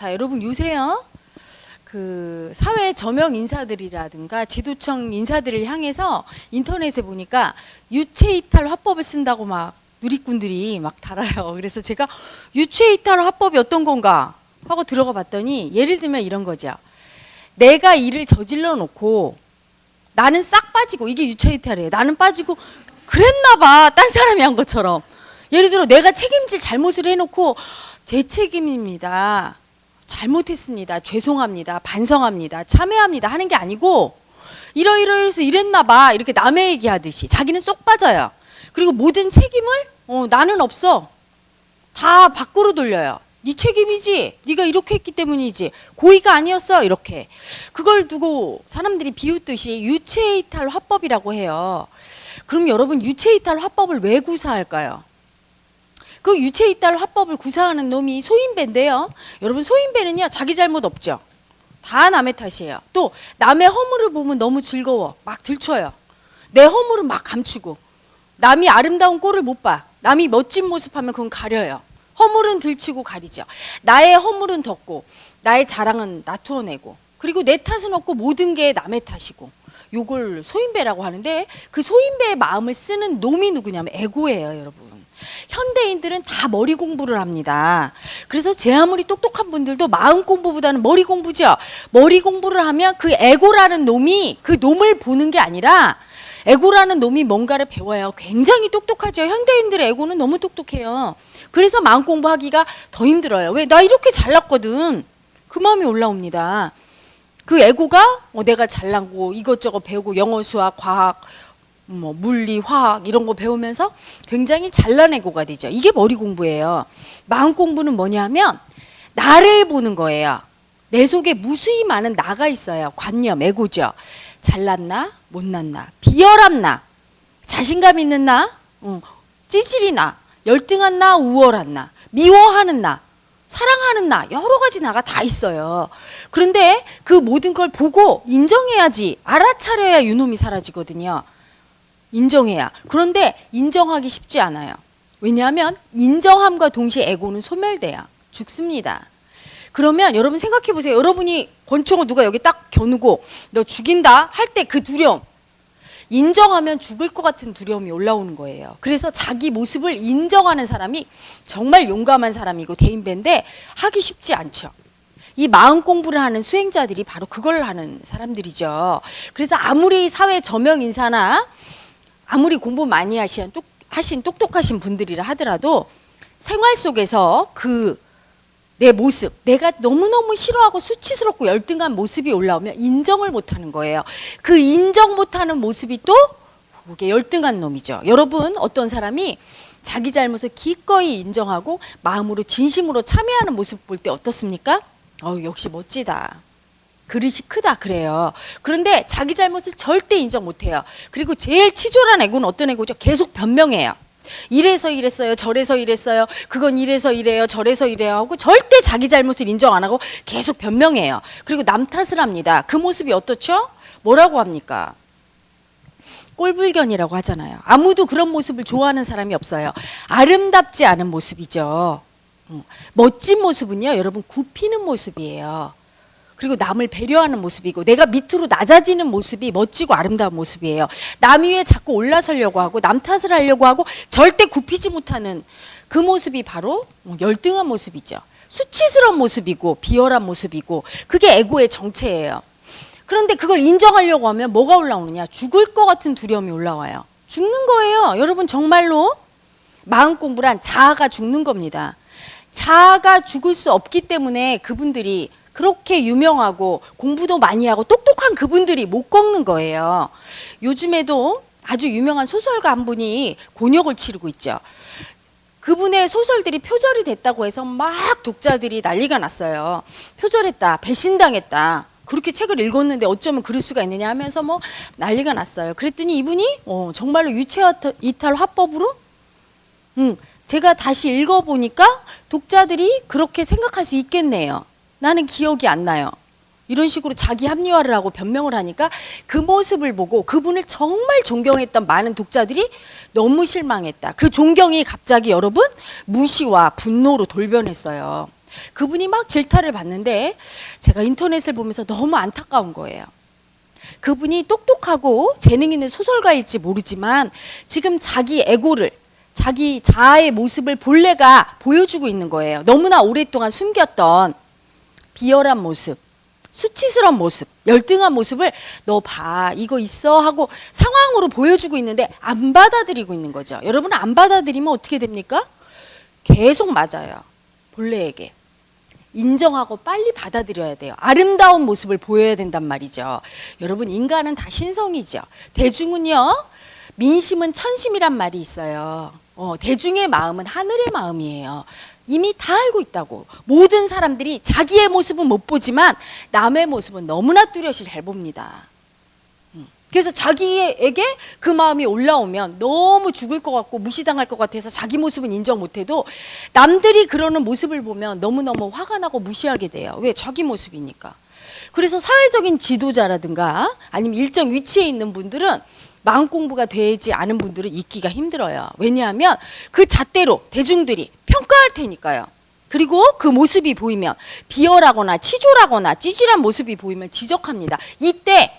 자, 여러분 요새요. 그 사회 저명 인사들이라든가 지도청 인사들을 향해서 인터넷에 보니까 유체이탈 화법을 쓴다고 막 누리꾼들이 막 달아요. 그래서 제가 유체이탈 화법이 어떤 건가 하고 들어가 봤더니 예를 들면 이런 거죠. 내가 일을 저질러 놓고 나는 싹 빠지고, 이게 유체이탈이에요. 나는 빠지고 그랬나 봐. 딴 사람이 한 것처럼. 예를 들어 내가 책임질 잘못을 해놓고 제 책임입니다. 잘못했습니다. 죄송합니다. 반성합니다. 참회합니다. 하는 게 아니고 이러이러해서 이랬나 봐. 이렇게 남의 얘기하듯이 자기는 쏙 빠져요. 그리고 모든 책임을 나는 없어. 다 밖으로 돌려요. 네 책임이지. 네가 이렇게 했기 때문이지. 고의가 아니었어. 이렇게. 그걸 두고 사람들이 비웃듯이 유체이탈 화법이라고 해요. 그럼 여러분 유체이탈 화법을 왜 구사할까요? 그 유체이탈 화법을 구사하는 놈이 소인배인데요. 여러분 소인배는요 자기 잘못 없죠. 다 남의 탓이에요. 또 남의 허물을 보면 너무 즐거워. 막 들춰요. 내 허물은 막 감추고. 남이 아름다운 꼴을 못 봐. 남이 멋진 모습하면 그건 가려요. 허물은 들추고 가리죠. 나의 허물은 덮고 나의 자랑은 나투어내고 그리고 내 탓은 없고 모든 게 남의 탓이고. 요걸 소인배라고 하는데 그 소인배의 마음을 쓰는 놈이 누구냐면 에고예요, 여러분. 현대인들은 다 머리 공부를 합니다. 그래서 제 아무리 똑똑한 분들도 마음 공부보다는 머리 공부죠. 머리 공부를 하면 그 에고라는 놈이 그 놈을 보는 게 아니라 에고라는 놈이 뭔가를 배워요. 굉장히 똑똑하죠. 현대인들의 에고는 너무 똑똑해요. 그래서 마음 공부하기가 더 힘들어요. 왜? 나 이렇게 잘났거든. 그 마음이 올라옵니다. 그 에고가 내가 잘나고 이것저것 배우고 영어, 수학, 과학, 물리, 화학 이런 거 배우면서 굉장히 잘난 에고가 되죠. 이게 머리 공부예요. 마음 공부는 뭐냐면 나를 보는 거예요. 내 속에 무수히 많은 나가 있어요. 관념, 에고죠. 잘났나? 못났나? 비열한 나? 자신감 있는 나? 찌질이 나? 열등한 나? 우월한 나? 미워하는 나? 사랑하는 나? 여러 가지 나가 다 있어요. 그런데 그 모든 걸 보고 인정해야지, 알아차려야 이놈이 사라지거든요. 인정해야. 그런데 인정하기 쉽지 않아요. 왜냐하면 인정함과 동시에 에고는 소멸돼요. 죽습니다. 그러면 여러분 생각해 보세요. 여러분이 권총을 누가 여기 딱 겨누고 너 죽인다 할 때 그 두려움. 인정하면 죽을 것 같은 두려움이 올라오는 거예요. 그래서 자기 모습을 인정하는 사람이 정말 용감한 사람이고 대인배인데 하기 쉽지 않죠. 이 마음 공부를 하는 수행자들이 바로 그걸 하는 사람들이죠. 그래서 아무리 사회 저명 인사나 아무리 공부 많이 하신 똑똑하신 분들이라 하더라도 생활 속에서 그 내 모습, 내가 너무너무 싫어하고 수치스럽고 열등한 모습이 올라오면 인정을 못하는 거예요. 그 인정 못하는 모습이 또 그게 열등한 놈이죠. 여러분 어떤 사람이 자기 잘못을 기꺼이 인정하고 마음으로 진심으로 참여하는 모습 볼 때 어떻습니까? 역시 멋지다. 그릇이 크다 그래요. 그런데 자기 잘못을 절대 인정 못해요. 그리고 제일 치졸한 에고는 어떤 에고죠? 계속 변명해요. 이래서 이랬어요. 저래서 이랬어요. 그건 이래서 이래요. 저래서 이래요 하고 절대 자기 잘못을 인정 안 하고 계속 변명해요. 그리고 남 탓을 합니다. 그 모습이 어떻죠? 뭐라고 합니까? 꼴불견이라고 하잖아요. 아무도 그런 모습을 좋아하는 사람이 없어요. 아름답지 않은 모습이죠. 멋진 모습은요, 여러분 굽히는 모습이에요. 그리고 남을 배려하는 모습이고 내가 밑으로 낮아지는 모습이 멋지고 아름다운 모습이에요. 남 위에 자꾸 올라서려고 하고 남 탓을 하려고 하고 절대 굽히지 못하는 그 모습이 바로 열등한 모습이죠. 수치스러운 모습이고 비열한 모습이고 그게 에고의 정체예요. 그런데 그걸 인정하려고 하면 뭐가 올라오느냐? 죽을 것 같은 두려움이 올라와요. 죽는 거예요. 여러분 정말로 마음 공부란 자아가 죽는 겁니다. 자아가 죽을 수 없기 때문에 그분들이 그렇게 유명하고 공부도 많이 하고 똑똑한 그분들이 못 꺾는 거예요. 요즘에도 아주 유명한 소설가 한 분이 곤욕을 치르고 있죠. 그분의 소설들이 표절이 됐다고 해서 막 독자들이 난리가 났어요. 표절했다, 배신당했다. 그렇게 책을 읽었는데 어쩌면 그럴 수가 있느냐 하면서 뭐 난리가 났어요. 그랬더니 이분이 정말로 유체이탈 화법으로 제가 다시 읽어보니까 독자들이 그렇게 생각할 수 있겠네요. 나는 기억이 안 나요. 이런 식으로 자기 합리화를 하고 변명을 하니까 그 모습을 보고 그분을 정말 존경했던 많은 독자들이 너무 실망했다. 그 존경이 갑자기 여러분 무시와 분노로 돌변했어요. 그분이 막 질타를 받는데 제가 인터넷을 보면서 너무 안타까운 거예요. 그분이 똑똑하고 재능 있는 소설가일지 모르지만 지금 자기 에고를, 자기 자아의 모습을 본래가 보여주고 있는 거예요. 너무나 오랫동안 숨겼던 비열한 모습, 수치스러운 모습, 열등한 모습을 너 봐, 이거 있어 하고 상황으로 보여주고 있는데 안 받아들이고 있는 거죠. 여러분 안 받아들이면 어떻게 됩니까? 계속 맞아요. 본래에게. 인정하고 빨리 받아들여야 돼요. 아름다운 모습을 보여야 된단 말이죠. 여러분 인간은 다 신성이죠. 대중은요. 민심은 천심이란 말이 있어요. 대중의 마음은 하늘의 마음이에요. 이미 다 알고 있다고. 모든 사람들이 자기의 모습은 못 보지만 남의 모습은 너무나 뚜렷이 잘 봅니다. 그래서 자기에게 그 마음이 올라오면 너무 죽을 것 같고 무시당할 것 같아서 자기 모습은 인정 못해도 남들이 그러는 모습을 보면 너무너무 화가 나고 무시하게 돼요. 왜? 자기 모습이니까. 그래서 사회적인 지도자라든가 아니면 일정 위치에 있는 분들은 마음 공부가 되지 않은 분들은 있기가 힘들어요. 왜냐하면 그 잣대로 대중들이 평가할 테니까요. 그리고 그 모습이 보이면 비열하거나 치졸하거나 찌질한 모습이 보이면 지적합니다. 이때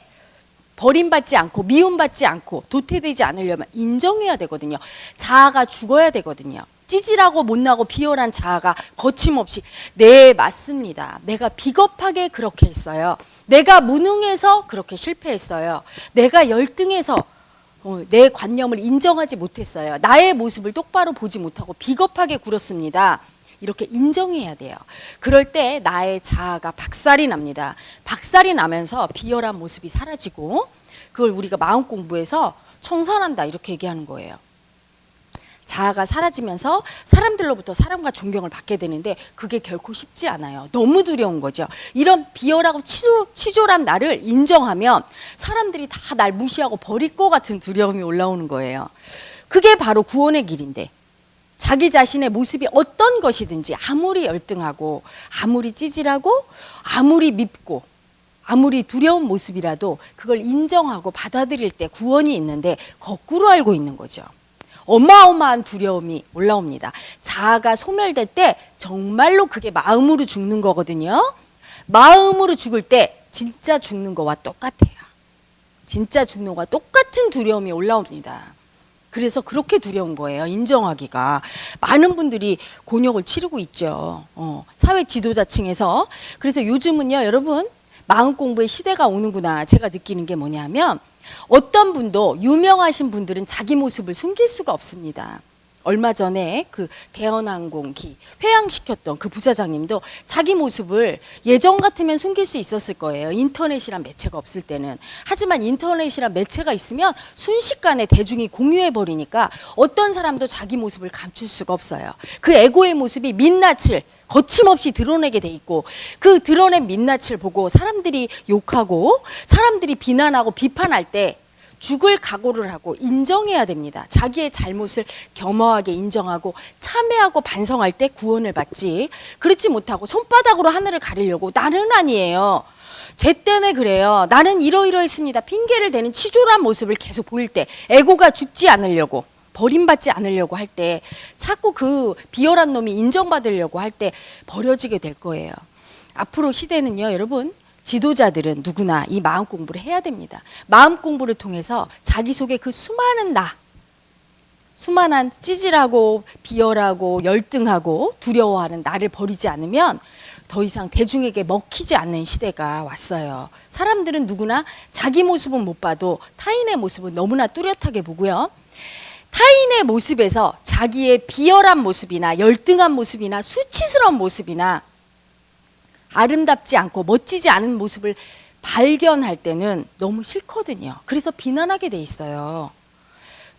버림받지 않고 미움받지 않고 도태되지 않으려면 인정해야 되거든요. 자아가 죽어야 되거든요. 찌질하고 못나고 비열한 자아가 거침없이 네 맞습니다. 내가 비겁하게 그렇게 했어요. 내가 무능해서 그렇게 실패했어요. 내가 열등해서 내 관념을 인정하지 못했어요. 나의 모습을 똑바로 보지 못하고 비겁하게 굴었습니다. 이렇게 인정해야 돼요. 그럴 때 나의 자아가 박살이 납니다. 박살이 나면서 비열한 모습이 사라지고 그걸 우리가 마음 공부해서 청산한다 이렇게 얘기하는 거예요. 자아가 사라지면서 사람들로부터 사랑과 존경을 받게 되는데 그게 결코 쉽지 않아요. 너무 두려운 거죠. 이런 비열하고 치졸한 나를 인정하면 사람들이 다 날 무시하고 버릴 것 같은 두려움이 올라오는 거예요. 그게 바로 구원의 길인데 자기 자신의 모습이 어떤 것이든지 아무리 열등하고 아무리 찌질하고 아무리 밉고 아무리 두려운 모습이라도 그걸 인정하고 받아들일 때 구원이 있는데 거꾸로 알고 있는 거죠. 어마어마한 두려움이 올라옵니다. 자아가 소멸될 때 정말로 그게 마음으로 죽는 거거든요. 마음으로 죽을 때 진짜 죽는 거와 똑같아요. 진짜 죽는 거와 똑같은 두려움이 올라옵니다. 그래서 그렇게 두려운 거예요. 인정하기가. 많은 분들이 곤욕을 치르고 있죠. 사회 지도자층에서. 그래서 요즘은요, 여러분, 마음 공부의 시대가 오는구나. 제가 느끼는 게 뭐냐면 어떤 분도 유명하신 분들은 자기 모습을 숨길 수가 없습니다. 얼마 전에 그 대한항공기 회항시켰던 그 부사장님도 자기 모습을 예전 같으면 숨길 수 있었을 거예요. 인터넷이란 매체가 없을 때는. 하지만 인터넷이란 매체가 있으면 순식간에 대중이 공유해버리니까 어떤 사람도 자기 모습을 감출 수가 없어요. 그 에고의 모습이 민낯을 거침없이 드러내게 돼 있고 그 드러낸 민낯을 보고 사람들이 욕하고 사람들이 비난하고 비판할 때 죽을 각오를 하고 인정해야 됩니다. 자기의 잘못을 겸허하게 인정하고 참회하고 반성할 때 구원을 받지. 그렇지 못하고 손바닥으로 하늘을 가리려고 나는 아니에요. 쟤 때문에 그래요. 나는 이러이러했습니다. 핑계를 대는 치졸한 모습을 계속 보일 때 에고가 죽지 않으려고 버림받지 않으려고 할 때 자꾸 그 비열한 놈이 인정받으려고 할 때 버려지게 될 거예요. 앞으로 시대는요, 여러분. 지도자들은 누구나 이 마음 공부를 해야 됩니다. 마음 공부를 통해서 자기 속에 그 수많은 나, 수많은 찌질하고 비열하고 열등하고 두려워하는 나를 버리지 않으면 더 이상 대중에게 먹히지 않는 시대가 왔어요. 사람들은 누구나 자기 모습은 못 봐도 타인의 모습은 너무나 뚜렷하게 보고요. 타인의 모습에서 자기의 비열한 모습이나 열등한 모습이나 수치스러운 모습이나 아름답지 않고 멋지지 않은 모습을 발견할 때는 너무 싫거든요. 그래서 비난하게 돼 있어요.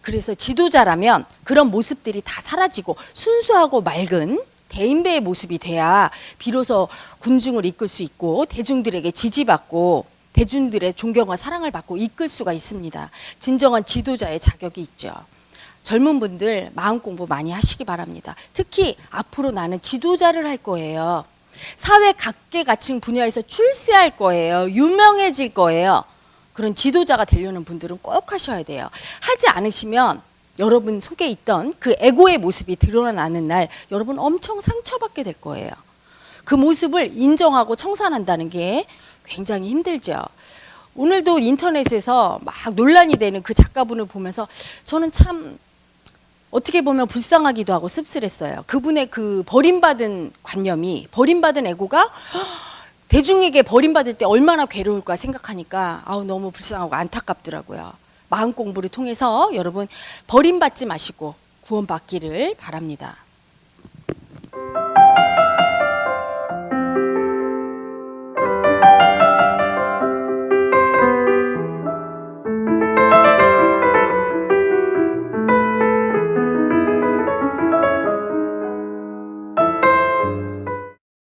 그래서 지도자라면 그런 모습들이 다 사라지고 순수하고 맑은 대인배의 모습이 돼야 비로소 군중을 이끌 수 있고 대중들에게 지지받고 대중들의 존경과 사랑을 받고 이끌 수가 있습니다. 진정한 지도자의 자격이 있죠. 젊은 분들 마음 공부 많이 하시기 바랍니다. 특히 앞으로 나는 지도자를 할 거예요. 사회 각계각층 분야에서 출세할 거예요. 유명해질 거예요. 그런 지도자가 되려는 분들은 꼭 하셔야 돼요. 하지 않으시면 여러분 속에 있던 그 에고의 모습이 드러나는 날 여러분 엄청 상처받게 될 거예요. 그 모습을 인정하고 청산한다는 게 굉장히 힘들죠. 오늘도 인터넷에서 막 논란이 되는 그 작가분을 보면서 저는 참 어떻게 보면 불쌍하기도 하고 씁쓸했어요. 그분의 그 버림받은 관념이, 버림받은 에고가 대중에게 버림받을 때 얼마나 괴로울까 생각하니까 아우 너무 불쌍하고 안타깝더라고요. 마음 공부를 통해서 여러분 버림받지 마시고 구원받기를 바랍니다.